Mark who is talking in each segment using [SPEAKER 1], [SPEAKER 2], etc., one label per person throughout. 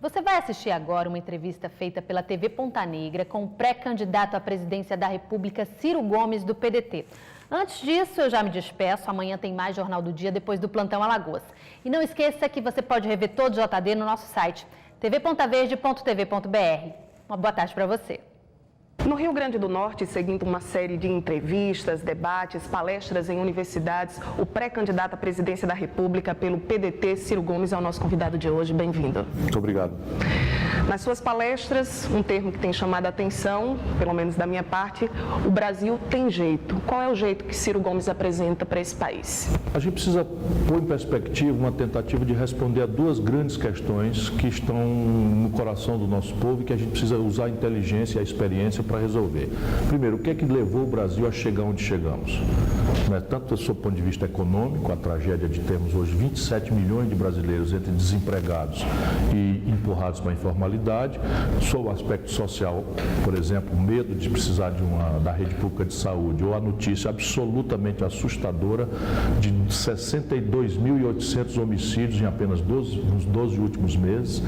[SPEAKER 1] Você vai assistir agora uma entrevista feita pela TV Ponta Negra com o pré-candidato à presidência da República, Ciro Gomes, do PDT. Antes disso, eu já me despeço. Amanhã tem mais Jornal do Dia depois do Plantão Alagoas. E não esqueça que você pode rever todo o JD no nosso site, tvpontaverde.tv.br. Uma boa tarde para você.
[SPEAKER 2] No Rio Grande do Norte, seguindo uma série de entrevistas, debates, palestras em universidades, o pré-candidato à presidência da República pelo PDT, Ciro Gomes, é o nosso convidado de hoje. Bem-vindo.
[SPEAKER 3] Muito obrigado.
[SPEAKER 2] Nas suas palestras, um termo que tem chamado a atenção, pelo menos da minha parte, o Brasil tem jeito. Qual é o jeito que Ciro Gomes apresenta para esse país?
[SPEAKER 3] A gente precisa pôr em perspectiva uma tentativa de responder a duas grandes questões que estão no coração do nosso povo e que a gente precisa usar a inteligência e a experiência para resolver. Primeiro, o que é que levou o Brasil a chegar onde chegamos? Tanto do seu ponto de vista econômico, a tragédia de termos hoje 27 milhões de brasileiros entre desempregados e empurrados para a informalidade, sob o aspecto social, por exemplo, o medo de precisar da rede pública de saúde, ou a notícia absolutamente assustadora de 62.800 homicídios em apenas nos 12 últimos meses,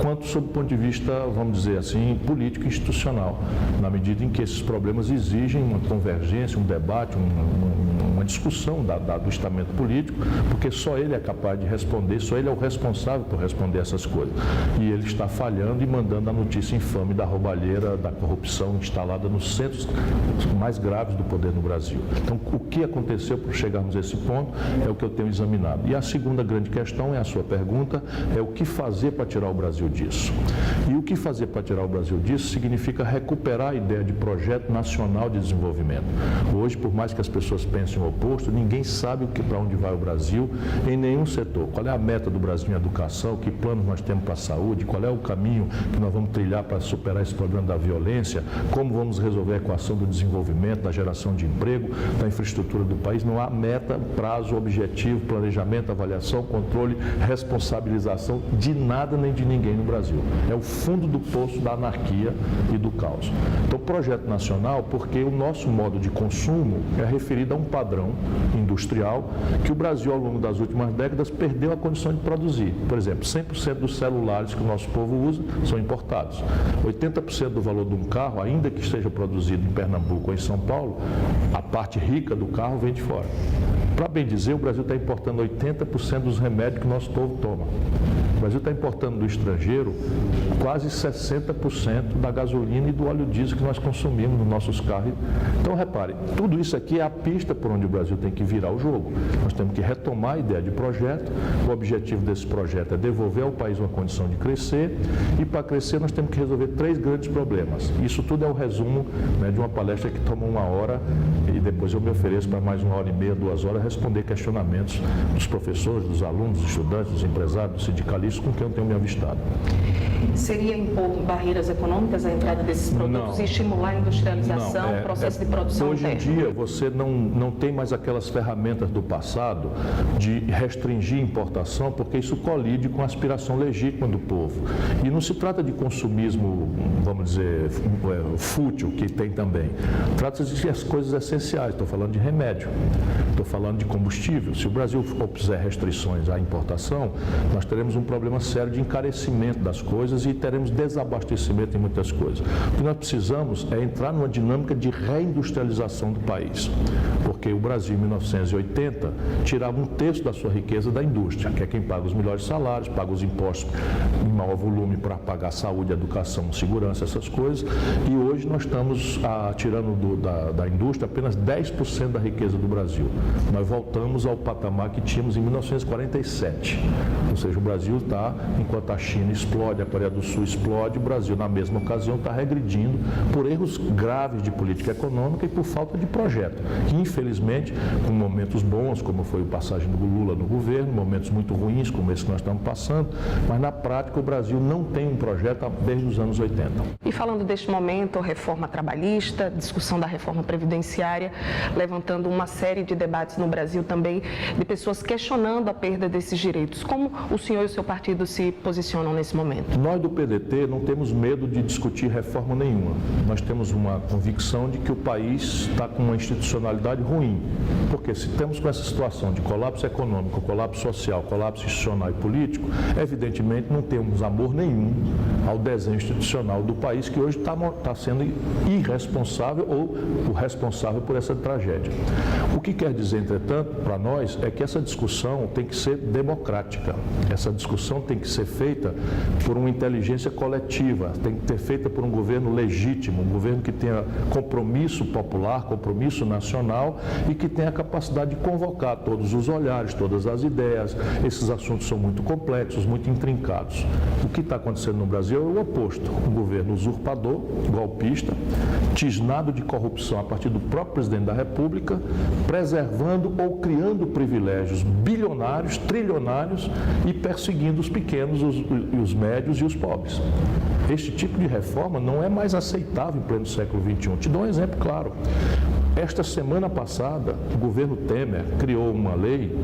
[SPEAKER 3] quanto sob o ponto de vista, vamos dizer assim, político e institucional, na medida em que esses problemas exigem uma convergência, um debate, uma discussão do estamento político, porque só ele é capaz de responder, só ele é o responsável por responder essas coisas. E ele está falhando e mandando a notícia infame da roubalheira, da corrupção instalada nos centros mais graves do poder no Brasil. Então, o que aconteceu para chegarmos a esse ponto é o que eu tenho examinado. E a segunda grande questão é a sua pergunta, é o que fazer para tirar o Brasil disso. E o que fazer para tirar o Brasil disso significa recuperar a ideia de projeto nacional de desenvolvimento. Hoje, por mais que as pessoas pensem o oposto, ninguém sabe para onde vai o Brasil em nenhum setor. Qual é a meta do Brasil em educação, que planos nós temos para a saúde, qual é o caminho que nós vamos trilhar para superar esse problema da violência, como vamos resolver a equação do desenvolvimento, da geração de emprego, da infraestrutura do país. Não há meta, prazo, objetivo, planejamento, avaliação, controle, responsabilização de nada nem de ninguém no Brasil. É o fundo do poço da anarquia e do caos. Então, projeto nacional, porque o nosso modo de consumo é referido a um padrão industrial que o Brasil, ao longo das últimas décadas, perdeu a condição de produzir. Por exemplo, 100% dos celulares que o nosso povo usa são importados. 80% do valor de um carro, ainda que esteja produzido em Pernambuco ou em São Paulo, a parte rica do carro vem de fora. Para bem dizer, o Brasil está importando 80% dos remédios que o nosso povo toma. O Brasil está importando do estrangeiro quase 60% da gasolina e do óleo diesel que nós consumimos nos nossos carros. Então, repare, tudo isso aqui é a pista por onde o Brasil tem que virar o jogo. Nós temos que retomar a ideia de projeto. O objetivo desse projeto é devolver ao país uma condição de crescer. E para crescer, nós temos que resolver 3 grandes problemas. Isso tudo é o resumo, de uma palestra que toma 1 hora e depois eu me ofereço para mais 1h30, 2 horas, responder questionamentos dos professores, dos alunos, dos estudantes, dos empresários, dos sindicalistas com quem eu tenho me avistado.
[SPEAKER 2] Seria impor barreiras econômicas à entrada desses produtos e estimular a industrialização, o processo de produção
[SPEAKER 3] hoje em dia, você não tem mais aquelas ferramentas do passado de restringir importação, porque isso colide com a aspiração legítima do povo. E não se trata de consumismo, vamos dizer, fútil, que tem também. Trata-se de as coisas essenciais. Estou falando de remédio, estou falando de combustível. Se o Brasil fizer restrições à importação, nós teremos um problema sério de encarecimento das coisas e teremos desabastecimento em muitas coisas. O que nós precisamos é entrar numa dinâmica de reindustrialização do país, porque o Brasil, em 1980, tirava 1/3 da sua riqueza da indústria, que é quem paga os melhores salários, paga os impostos em maior volume para pagar saúde, educação, segurança, essas coisas, e hoje nós estamos tirando da indústria apenas 10% da riqueza do Brasil. Nós voltamos ao patamar que tínhamos em 1947, ou seja, o Brasil está, enquanto a China explode, a Coreia do Sul explode, o Brasil, na mesma ocasião, está regredindo por erros graves de política econômica e por falta de projeto, que, infelizmente, com momentos bons, como foi a passagem do Lula no governo, momentos muito ruins, como esse que nós estamos passando, mas, na prática, o Brasil não tem um projeto desde os anos 80.
[SPEAKER 2] E falando deste momento, reforma trabalhista, discussão da reforma previdenciária, levantando uma série de debates no Brasil também, de pessoas questionando a perda desses direitos. Como o senhor e o seu partidos se posicionam nesse momento?
[SPEAKER 3] Nós do PDT não temos medo de discutir reforma nenhuma. Nós temos uma convicção de que o país está com uma institucionalidade ruim. Porque se estamos com essa situação de colapso econômico, colapso social, colapso institucional e político, evidentemente não temos amor nenhum ao desenho institucional do país, que hoje está sendo irresponsável ou o responsável por essa tragédia. O que quer dizer, entretanto, para nós, é que essa discussão tem que ser democrática. Essa discussão tem que ser feita por uma inteligência coletiva, tem que ser feita por um governo legítimo, um governo que tenha compromisso popular, compromisso nacional e que tenha a capacidade de convocar todos os olhares, todas as ideias. Esses assuntos são muito complexos, muito intrincados. O que está acontecendo no Brasil é o oposto. Um governo usurpador, golpista, tisnado de corrupção a partir do próprio presidente da República, preservando ou criando privilégios bilionários, trilionários e perseguindo os pequenos, os médios e os pobres. Este tipo de reforma não é mais aceitável em pleno século XXI. Te dou um exemplo claro. Esta semana passada, o governo Temer criou uma lei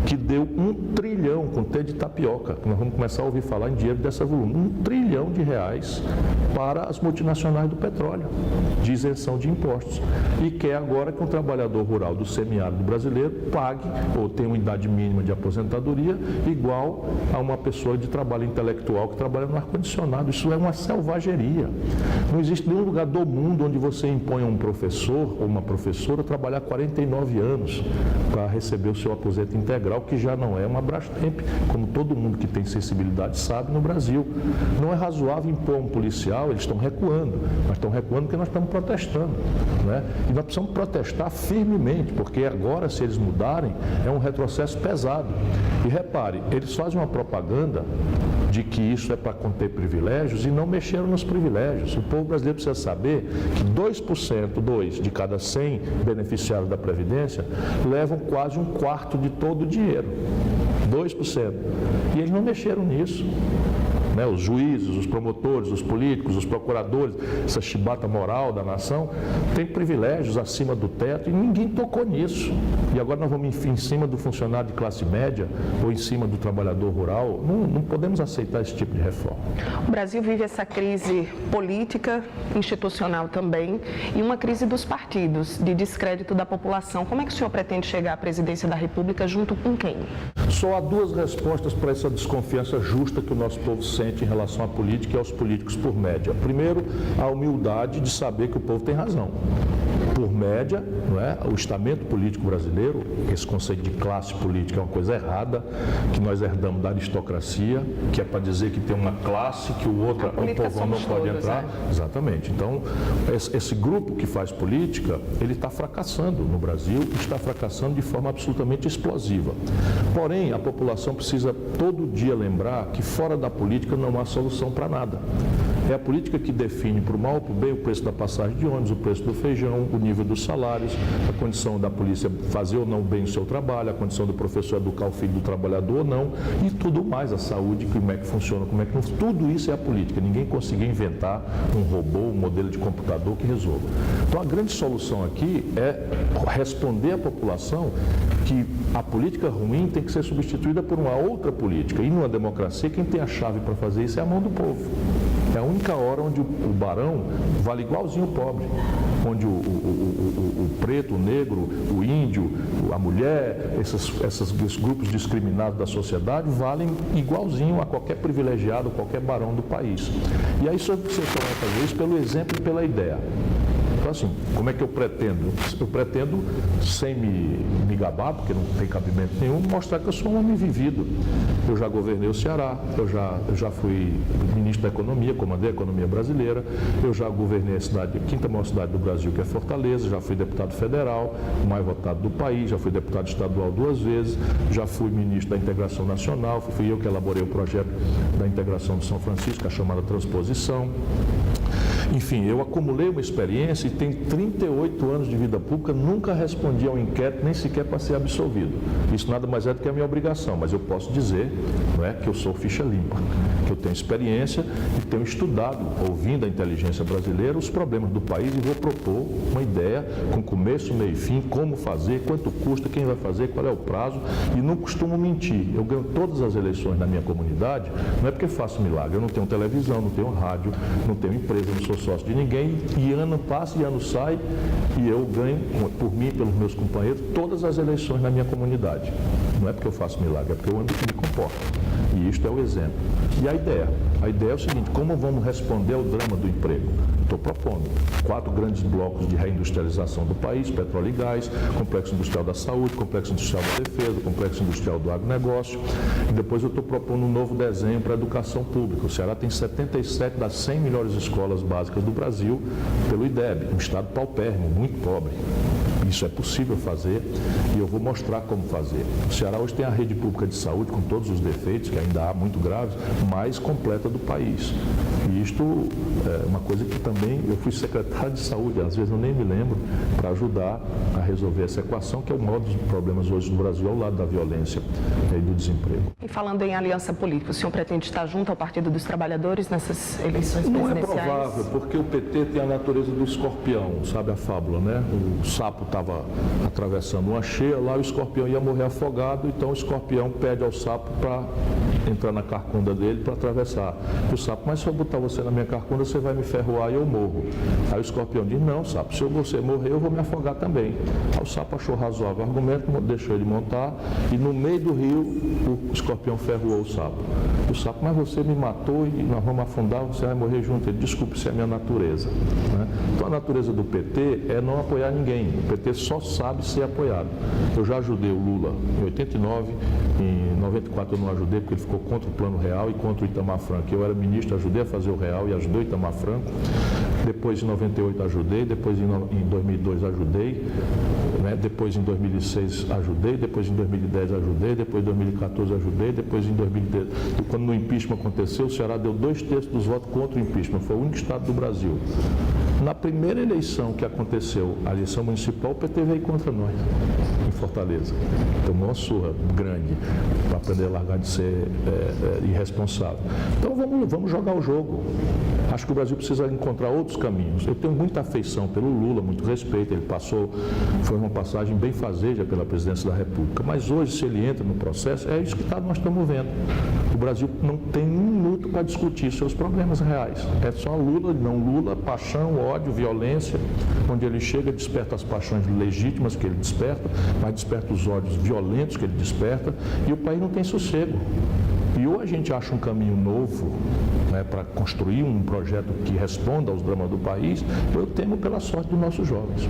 [SPEAKER 3] que deu 1 trilhão, com T de tapioca, nós vamos começar a ouvir falar em dinheiro dessa volume, 1 trilhão de reais para as multinacionais do petróleo, de isenção de impostos. E quer agora que um trabalhador rural do semiárido brasileiro pague ou tenha uma idade mínima de aposentadoria igual a uma pessoa de trabalho intelectual que trabalha no ar-condicionado. Isso é uma selvageria. Não existe nenhum lugar do mundo onde você impõe a um professor ou uma professora trabalhar 49 anos para receber o seu aposento integral, que já não é uma Brastemp, como todo mundo que tem sensibilidade sabe no Brasil. Não é razoável impor um policial, eles estão recuando, mas estão recuando porque nós estamos protestando, né? E nós precisamos protestar firmemente, porque agora, se eles mudarem, é um retrocesso pesado. E repare, eles fazem uma propaganda de que isso é para conter privilégios e não mexeram nos privilégios. O povo brasileiro precisa saber que 2% de cada 100 beneficiários da Previdência levam quase 1/4 de todo o dinheiro. 2%. E eles não mexeram nisso. Os juízes, os promotores, os políticos, os procuradores, essa chibata moral da nação, tem privilégios acima do teto e ninguém tocou nisso. E agora nós vamos em cima do funcionário de classe média ou em cima do trabalhador rural. Não podemos aceitar esse tipo de reforma.
[SPEAKER 2] O Brasil vive essa crise política, institucional também, e uma crise dos partidos, de descrédito da população. Como é que o senhor pretende chegar à presidência da República, junto com quem?
[SPEAKER 3] Só há 2 respostas para essa desconfiança justa que o nosso povo sente em relação à política e aos políticos por média. Primeiro, a humildade de saber que o povo tem razão. Por média, não é? O estamento político brasileiro, esse conceito de classe política é uma coisa errada, que nós herdamos da aristocracia, que é para dizer que tem uma classe que o outro, o povão não pode entrar. Exatamente. Então, esse grupo que faz política, ele está fracassando no Brasil e está fracassando de forma absolutamente explosiva. Porém, a população precisa todo dia lembrar que fora da política não há solução para nada. É a política que define para o mal ou para o bem o preço da passagem de ônibus, o preço do feijão, o nível dos salários, a condição da polícia fazer ou não bem o seu trabalho, a condição do professor educar o filho do trabalhador ou não, e tudo mais, a saúde, como é que funciona, como é que não. Tudo isso é a política. Ninguém conseguiu inventar um robô, um modelo de computador que resolva. Então a grande solução aqui é responder à população que a política ruim tem que ser substituída por uma outra política. E numa democracia, quem tem a chave para fazer isso é a mão do povo. É a única hora onde o barão vale igualzinho o pobre, onde o preto, o negro, o índio, a mulher, esses grupos discriminados da sociedade valem igualzinho a qualquer privilegiado, qualquer barão do país. E aí você só vai fazer isso pelo exemplo e pela ideia. Então, assim, como é que eu pretendo? Eu pretendo, sem me gabar, porque não tem cabimento nenhum, mostrar que eu sou um homem vivido. Eu já governei o Ceará, eu já fui ministro da Economia, comandei a economia brasileira, eu já governei a cidade, a 5ª maior cidade do Brasil, que é Fortaleza, já fui deputado federal, o mais votado do país, já fui deputado estadual 2 vezes, já fui ministro da Integração Nacional, fui eu que elaborei o projeto da integração de São Francisco, a chamada transposição. Enfim, eu acumulei uma experiência tem 38 anos de vida pública, nunca respondi a um inquérito, nem sequer para ser absolvido. Isso nada mais é do que a minha obrigação, mas eu posso dizer, não é, que eu sou ficha limpa, que eu tenho experiência e tenho estudado, ouvindo a inteligência brasileira, os problemas do país e vou propor uma ideia com começo, meio e fim, como fazer, quanto custa, quem vai fazer, qual é o prazo, e não costumo mentir. Eu ganho todas as eleições na minha comunidade, não é porque faço milagre, eu não tenho televisão, não tenho rádio, não tenho empresa, não sou sócio de ninguém, e ano passa e ano sai, e eu ganho, por mim e pelos meus companheiros, todas as eleições na minha comunidade. Não é porque eu faço milagre, é porque eu ando e me comporto. E isto é o exemplo. E a ideia é o seguinte: como vamos responder ao drama do emprego? Estou propondo 4 grandes blocos de reindustrialização do país: petróleo e gás, complexo industrial da saúde, complexo industrial da defesa, complexo industrial do agronegócio. E depois eu estou propondo um novo desenho para a educação pública. O Ceará tem 77 das 100 melhores escolas básicas do Brasil pelo IDEB, um estado paupérrimo, muito pobre. Isso é possível fazer e eu vou mostrar como fazer. O Ceará hoje tem a rede pública de saúde, com todos os defeitos, que ainda há muito graves, mais completa do país. E isto é uma coisa que também eu fui secretário de saúde, às vezes eu nem me lembro, para ajudar a resolver essa equação, que é o maior dos problemas hoje no Brasil, ao lado da violência e do desemprego.
[SPEAKER 2] E falando em aliança política, o senhor pretende estar junto ao Partido dos Trabalhadores nessas eleições presidenciais?
[SPEAKER 3] Não é provável, porque o PT tem a natureza do escorpião, sabe a fábula, né? O sapo estava atravessando uma cheia, lá o escorpião ia morrer afogado, então o escorpião pede ao sapo para entrar na carcunda dele para atravessar. O sapo: mas se eu botar você na minha carcunda, você vai me ferroar e eu morro. Aí o escorpião diz: não, sapo, se você morrer, eu vou me afogar também. Aí o sapo achou razoável o argumento, deixou ele montar, e no meio do rio o escorpião ferroou o sapo. O sapo: mas você me matou e nós vamos afundar, você vai morrer junto. Ele: desculpe, isso é a minha natureza. Né? Então a natureza do PT é não apoiar ninguém. O PT só sabe ser apoiado. Eu já ajudei o Lula em 89, em 94 eu não ajudei porque ele ficou contra o Plano Real e contra o Itamar Franco. Eu era ministro, ajudei a fazer o Real e ajudei o Itamar Franco. Depois, em 98, ajudei. Depois, em 2002, ajudei. Né? Depois, em 2006, ajudei. Depois, em 2010, ajudei. Depois, em 2014, ajudei. Depois, em 2010, quando no impeachment aconteceu, o Ceará deu 2/3 dos votos contra o impeachment. Foi o único estado do Brasil. Na primeira eleição que aconteceu, a eleição municipal, o PT veio contra nós, em Fortaleza. Tomou uma surra grande para aprender a largar de ser irresponsável. Então vamos jogar o jogo. Acho que o Brasil precisa encontrar outros caminhos. Eu tenho muita afeição pelo Lula, muito respeito. Ele foi uma passagem bem fazeja pela presidência da República. Mas hoje, se ele entra no processo, é isso que nós estamos vendo. O Brasil não tem um minuto para discutir seus problemas reais. É só Lula, não Lula, paixão, ódio, violência. Onde ele chega, desperta as paixões legítimas que ele desperta, mas desperta os ódios violentos que ele desperta, e o país não tem sossego. E ou a gente acha um caminho novo, né, para construir um projeto que responda aos dramas do país, ou eu temo pela sorte dos nossos jovens.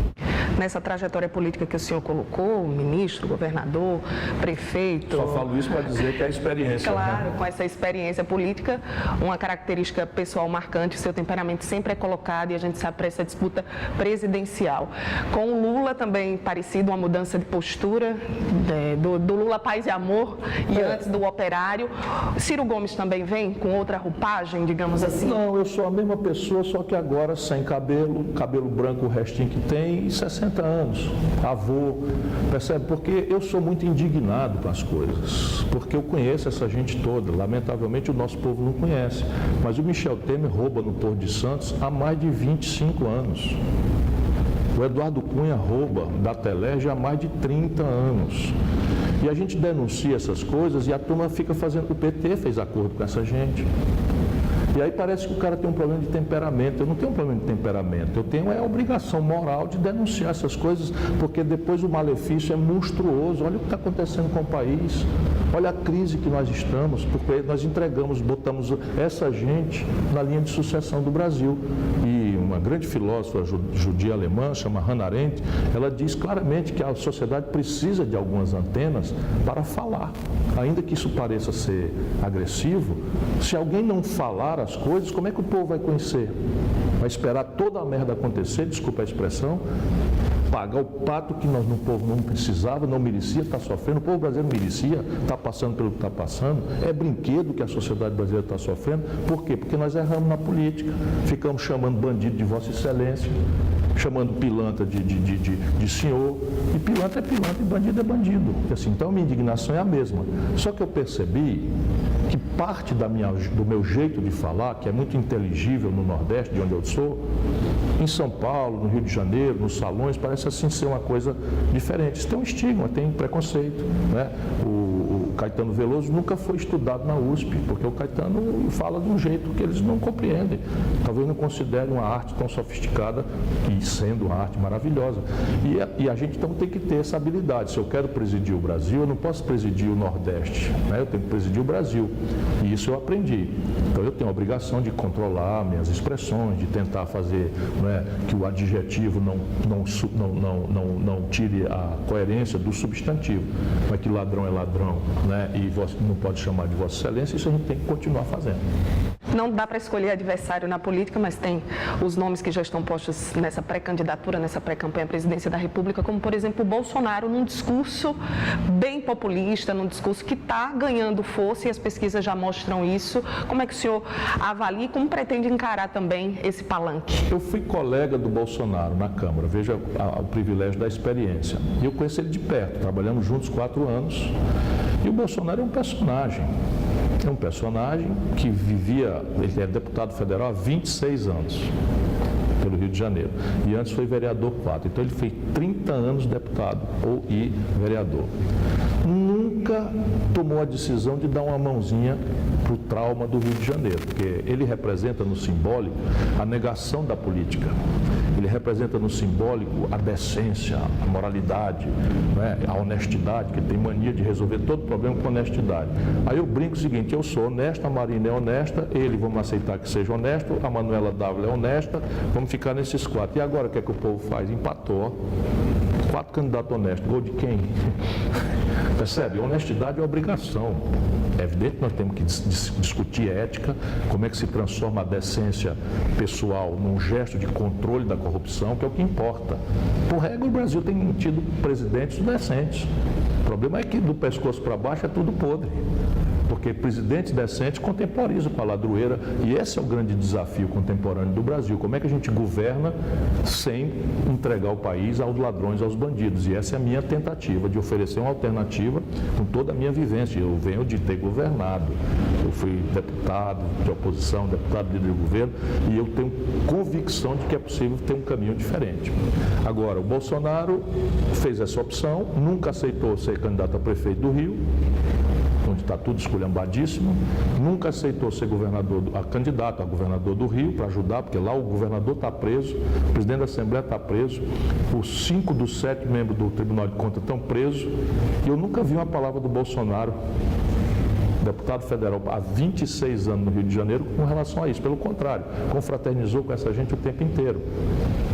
[SPEAKER 2] Nessa trajetória política que o senhor colocou, ministro, governador, prefeito...
[SPEAKER 3] Só falo isso para dizer que é a experiência.
[SPEAKER 2] Claro,
[SPEAKER 3] né?
[SPEAKER 2] Com essa experiência política, uma característica pessoal marcante, o seu temperamento sempre é colocado, e a gente sabe, para essa disputa presidencial. Com o Lula também parecido, uma mudança de postura, do Lula paz e amor, e antes do operário. Ciro Gomes também vem com outra roupagem, digamos assim?
[SPEAKER 3] Não, eu sou a mesma pessoa, só que agora sem cabelo branco, o restinho que tem, e 60 anos, avô, percebe? Porque eu sou muito indignado com as coisas, porque eu conheço essa gente toda, lamentavelmente o nosso povo não conhece, mas o Michel Temer rouba no Porto de Santos há mais de 25 anos. O Eduardo Cunha rouba da Telerge há mais de 30 anos. E a gente denuncia essas coisas e a turma fica fazendo... O PT fez acordo com essa gente. E aí parece que o cara tem um problema de temperamento. Eu não tenho um problema de temperamento. Eu tenho a obrigação moral de denunciar essas coisas, porque depois o malefício é monstruoso. Olha o que está acontecendo com o país. Olha a crise que nós estamos, porque nós botamos essa gente na linha de sucessão do Brasil. E uma grande filósofa judia alemã, chama Hannah Arendt, ela diz claramente que a sociedade precisa de algumas antenas para falar. Ainda que isso pareça ser agressivo, se alguém não falar as coisas, como é que o povo vai conhecer? Vai esperar toda a merda acontecer, desculpa a expressão, pagar o pato que nós no povo não precisava, não merecia, está sofrendo, o povo brasileiro merecia, está passando pelo que está passando, é brinquedo que a sociedade brasileira está sofrendo. Por quê? Porque nós erramos na política, ficamos chamando bandido de Vossa Excelência, chamando pilantra de senhor, e pilantra é pilantra e bandido é bandido. Assim, então a minha indignação é a mesma. Só que eu percebi que parte do meu jeito de falar, que é muito inteligível no Nordeste, de onde eu sou, em São Paulo, no Rio de Janeiro, nos salões, parece assim ser uma coisa diferente. Isso tem um estigma, tem preconceito, né? O Caetano Veloso nunca foi estudado na USP, porque o Caetano fala de um jeito que eles não compreendem. Talvez não considerem uma arte tão sofisticada, e sendo uma arte maravilhosa. E a gente então tem que ter essa habilidade. Se eu quero presidir o Brasil, eu não posso presidir o Nordeste, né? Eu tenho que presidir o Brasil. E isso eu aprendi. Então eu tenho a obrigação de controlar minhas expressões, de tentar fazer, né, que o adjetivo não tire a coerência do substantivo. Mas que ladrão é ladrão, né, e você não pode chamar de Vossa Excelência, isso a gente tem que continuar fazendo.
[SPEAKER 2] Não dá para escolher adversário na política, mas tem os nomes que já estão postos nessa pré-candidatura, nessa pré-campanha à presidência da República, como, por exemplo, o Bolsonaro, num discurso bem populista, num discurso que está ganhando força, e as pesquisas já mostram isso. Como é que o senhor avalia e como pretende encarar também esse palanque?
[SPEAKER 3] Eu fui colega do Bolsonaro na Câmara, veja o privilégio da experiência. E eu conheci ele de perto, trabalhamos juntos 4 anos. E o Bolsonaro é um personagem. É um personagem que vivia, ele é deputado federal há 26 anos, pelo Rio de Janeiro. E antes foi vereador 4. Então ele fez 30 anos deputado e vereador. Nunca tomou a decisão de dar uma mãozinha para o trauma do Rio de Janeiro, porque ele representa no simbólico a negação da política. Ele representa no simbólico a decência, a moralidade, né, a honestidade, que tem mania de resolver todo problema com honestidade. Aí eu brinco o seguinte: eu sou honesto, a Marina é honesta, ele, vamos aceitar que seja honesto, a Manuela Dávila é honesta, vamos ficar nesses 4. E agora o que é que o povo faz? Empatou. 4 candidatos honestos. Gol de quem? Percebe? Honestidade é obrigação. É evidente que nós temos que discutir ética, como é que se transforma a decência pessoal num gesto de controle da corrupção, que é o que importa. Por regra, o Brasil tem tido presidentes decentes. O problema é que do pescoço para baixo é tudo podre. Porque presidentes decentes contemporizam com a ladroeira, e esse é o grande desafio contemporâneo do Brasil. Como é que a gente governa sem entregar o país aos ladrões, aos bandidos? E essa é a minha tentativa de oferecer uma alternativa com toda a minha vivência. Eu venho de ter governado, eu fui deputado de oposição, deputado líder de governo, e eu tenho convicção de que é possível ter um caminho diferente. Agora, o Bolsonaro fez essa opção, nunca aceitou ser candidato a prefeito do Rio, onde está tudo esculhambadíssimo, nunca aceitou ser candidato a governador do Rio para ajudar, porque lá o governador está preso, o presidente da Assembleia está preso, os 5 dos 7 membros do Tribunal de Contas estão presos, e eu nunca vi uma palavra do Bolsonaro, deputado federal há 26 anos no Rio de Janeiro, com relação a isso. Pelo contrário, confraternizou com essa gente o tempo inteiro.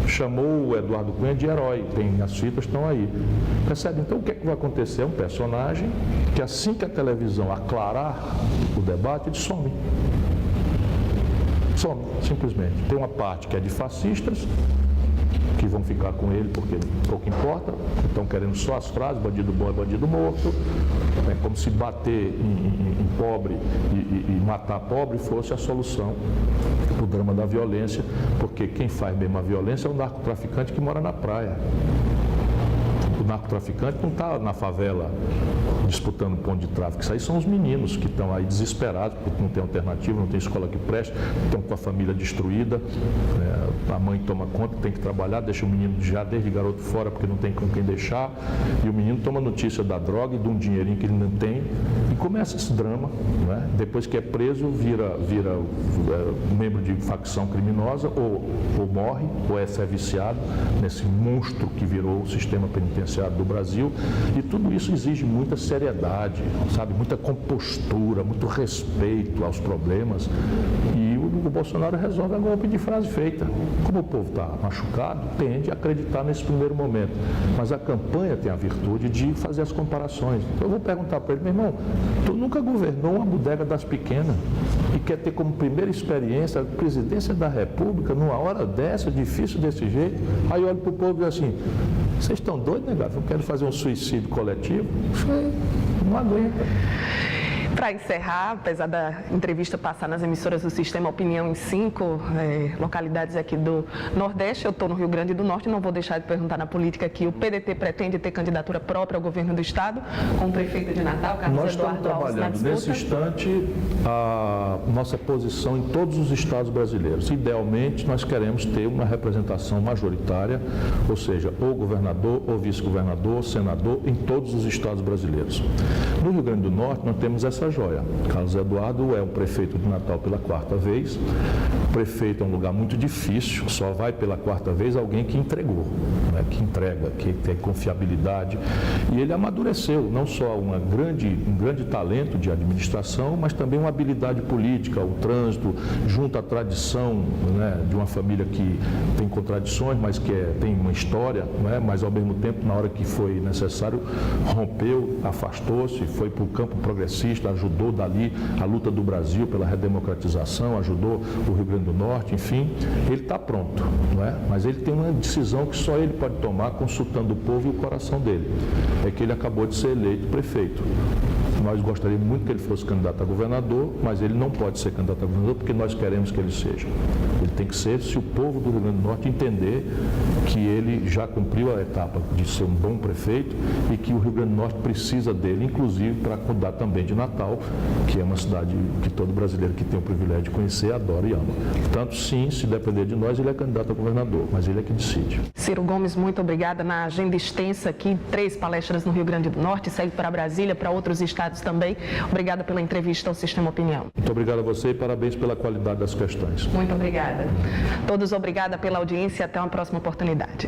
[SPEAKER 3] Chamou o Eduardo Cunha de herói, as fitas estão aí. Percebe? Então o que é que vai acontecer? É um personagem que assim que a televisão aclarar o debate, ele some. Some, simplesmente. Tem uma parte que é de fascistas, que vão ficar com ele porque pouco importa, estão querendo só as frases, bandido bom é bandido morto, é como se bater em pobre e matar pobre fosse a solução para o drama da violência, porque quem faz mesmo a violência é o narcotraficante que mora na praia. O narcotraficante não está na favela disputando ponto de tráfico. Isso aí são os meninos que estão aí desesperados, porque não tem alternativa, não tem escola que preste, estão com a família destruída, a mãe toma conta, tem que trabalhar, deixa o menino já desde garoto fora porque não tem com quem deixar, e o menino toma notícia da droga e de um dinheirinho que ele não tem, e começa esse drama, né? Depois que é preso, vira membro de facção criminosa, ou morre, ou é viciado nesse monstro que virou o sistema penitenciário do Brasil, e tudo isso exige muita seriedade, sabe, muita compostura, muito respeito aos problemas, e o Bolsonaro resolve a golpe de frase feita. Como o povo está machucado, tende a acreditar nesse primeiro momento, mas a campanha tem a virtude de fazer as comparações. Então eu vou perguntar para ele: meu irmão, tu nunca governou uma bodega das pequenas e quer ter como primeira experiência a presidência da República numa hora dessa, difícil desse jeito? Aí eu olho para o povo e digo assim: vocês estão doidos, né, gato? Eu quero fazer um suicídio coletivo? Não aguenta.
[SPEAKER 2] Para encerrar, apesar da entrevista passar nas emissoras do Sistema Opinião em 5 localidades aqui do Nordeste, eu estou no Rio Grande do Norte e não vou deixar de perguntar na política que o PDT pretende ter candidatura própria ao governo do Estado, com o prefeito de Natal, Carlos Eduardo Alves, na disputa.
[SPEAKER 3] Nós estamos trabalhando nesse instante a nossa posição em todos os estados brasileiros. Idealmente, nós queremos ter uma representação majoritária, ou seja, ou governador, ou vice-governador, senador, em todos os estados brasileiros. No Rio Grande do Norte, nós temos essa joia. Carlos Eduardo é um prefeito de Natal pela 4ª vez. O prefeito é um lugar muito difícil, só vai pela 4ª vez alguém que entregou, né, que entrega, que tem confiabilidade. E ele amadureceu não só um grande talento de administração, mas também uma habilidade política, o trânsito, junto à tradição, né, de uma família que tem contradições, mas que tem uma história, né, mas ao mesmo tempo, na hora que foi necessário, rompeu, afastou-se, foi para o campo progressista, ajudou dali a luta do Brasil pela redemocratização, ajudou o Rio Grande do Norte, enfim, ele está pronto, não é? Mas ele tem uma decisão que só ele pode tomar consultando o povo e o coração dele, é que ele acabou de ser eleito prefeito. Nós gostaríamos muito que ele fosse candidato a governador, mas ele não pode ser candidato a governador porque nós queremos que ele seja. Ele tem que ser se o povo do Rio Grande do Norte entender que ele já cumpriu a etapa de ser um bom prefeito e que o Rio Grande do Norte precisa dele, inclusive para cuidar também de Natal, que é uma cidade que todo brasileiro que tem o privilégio de conhecer adora e ama. Portanto, sim, se depender de nós, ele é candidato a governador, mas ele é que decide.
[SPEAKER 2] Ciro Gomes, muito obrigada. Na agenda extensa aqui, 3 palestras no Rio Grande do Norte, segue para Brasília, para outros estados também. Obrigada pela entrevista ao Sistema Opinião.
[SPEAKER 3] Muito obrigado a você e parabéns pela qualidade das questões.
[SPEAKER 2] Muito obrigada. Todos obrigada pela audiência e até uma próxima oportunidade.